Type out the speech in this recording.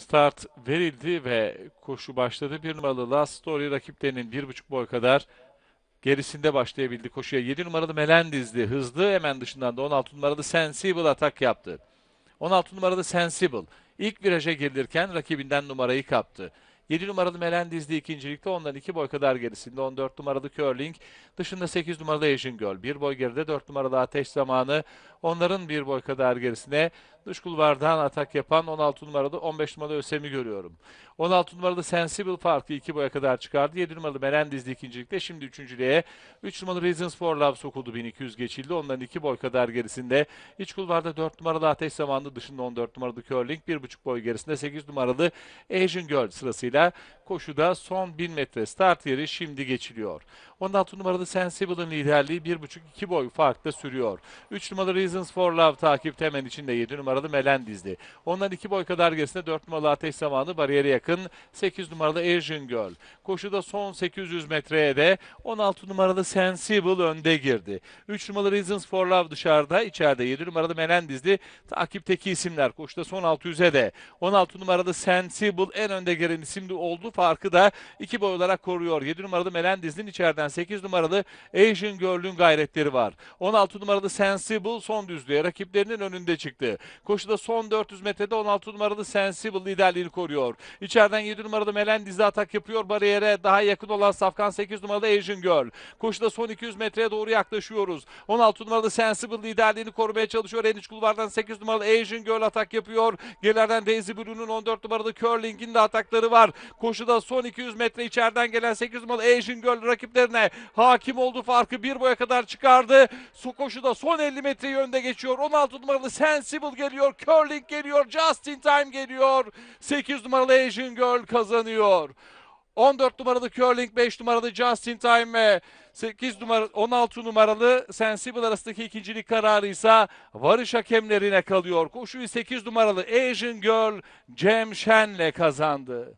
Start verildi ve koşu başladı. 1 numaralı Last Story rakiplerinin 1,5 boy kadar gerisinde başlayabildi koşuya. 7 numaralı Melendiz'di. Hızlı, hemen dışından da 16 numaralı Sensible atak yaptı. 16 numaralı Sensible ilk viraja girilirken rakibinden numarayı kaptı. 7 numaralı Melendiz'di ikincilikte, ondan 2 boy kadar gerisinde. 14 numaralı Curling, dışında 8 numaralı Asian Girl. 1 boy geride 4 numaralı Ateş Zamanı, onların 1 boy kadar gerisine. Dış kulvardan atak yapan 16 numaralı 15 numaralı Ösem'i görüyorum. 16 numaralı Sensible farkı 2 boya kadar çıkardı. 7 numaralı Melendiz'di ikincilikte, şimdi üçüncülüğe 3 numaralı Reasons for Love sokuldu. 1200 geçildi, onların 2 boy kadar gerisinde. İç kulvarda 4 numaralı Ateş Zamanı, dışında 14 numaralı Curling, 1,5 boy gerisinde 8 numaralı Asian Girl sırasıyla koşuda son 1000 metre start yeri şimdi geçiliyor. 16 numaralı Sensible'ın liderliği 1,5-2 boy farkta sürüyor. 3 numaralı Reasons for Love takipte, hemen içinde 7 numaralı Melendiz'di. Ondan 2 boy kadar gerisinde 4 numaralı Ateş Zamanı, bariyere yakın 8 numaralı Asian Girl. Koşuda son 800 metreye de 16 numaralı Sensible önde girdi. 3 numaralı Reasons for Love dışarıda, içeride 7 numaralı Melendiz'di. Takipteki isimler koşuda son 600'e de 16 numaralı Sensible en önde giren isimli oldu. Farkı da 2 boy olarak koruyor. 7 numaralı Melendiz'in içeriden 8 numaralı Asian Girl'ün gayretleri var. 16 numaralı Sensible son düzlüğe rakiplerinin önünde çıktı. Koşuda son 400 metrede 16 numaralı Sensible liderliğini koruyor. İçeriden 7 numaralı Melendiz'e atak yapıyor. Bariyere daha yakın olan safkan 8 numaralı Asian Girl. Koşuda son 200 metreye doğru yaklaşıyoruz. 16 numaralı Sensible liderliğini korumaya çalışıyor. En iç kulvardan 8 numaralı Asian Girl atak yapıyor. Gerilerden Daisy Blue'nun 14 numaralı Curling'in de atakları var. Koşuda son 200 metre içeriden gelen 8 numaralı Asian Girl rakiplerine hakim oldu, farkı 1 boya kadar çıkardı. Koşuda son 50 metreyi önde geçiyor. 16 numaralı Sensible geliyor, Curling geliyor, Just in Time geliyor. 8 numaralı Asian Girl kazanıyor. 14 numaralı Curling, 5 numaralı Just in Time ve 16 numaralı Sensible arasındaki ikincilik kararı ise varış hakemlerine kalıyor. Koşuyu 8 numaralı Asian Girl Cem Şen'le kazandı.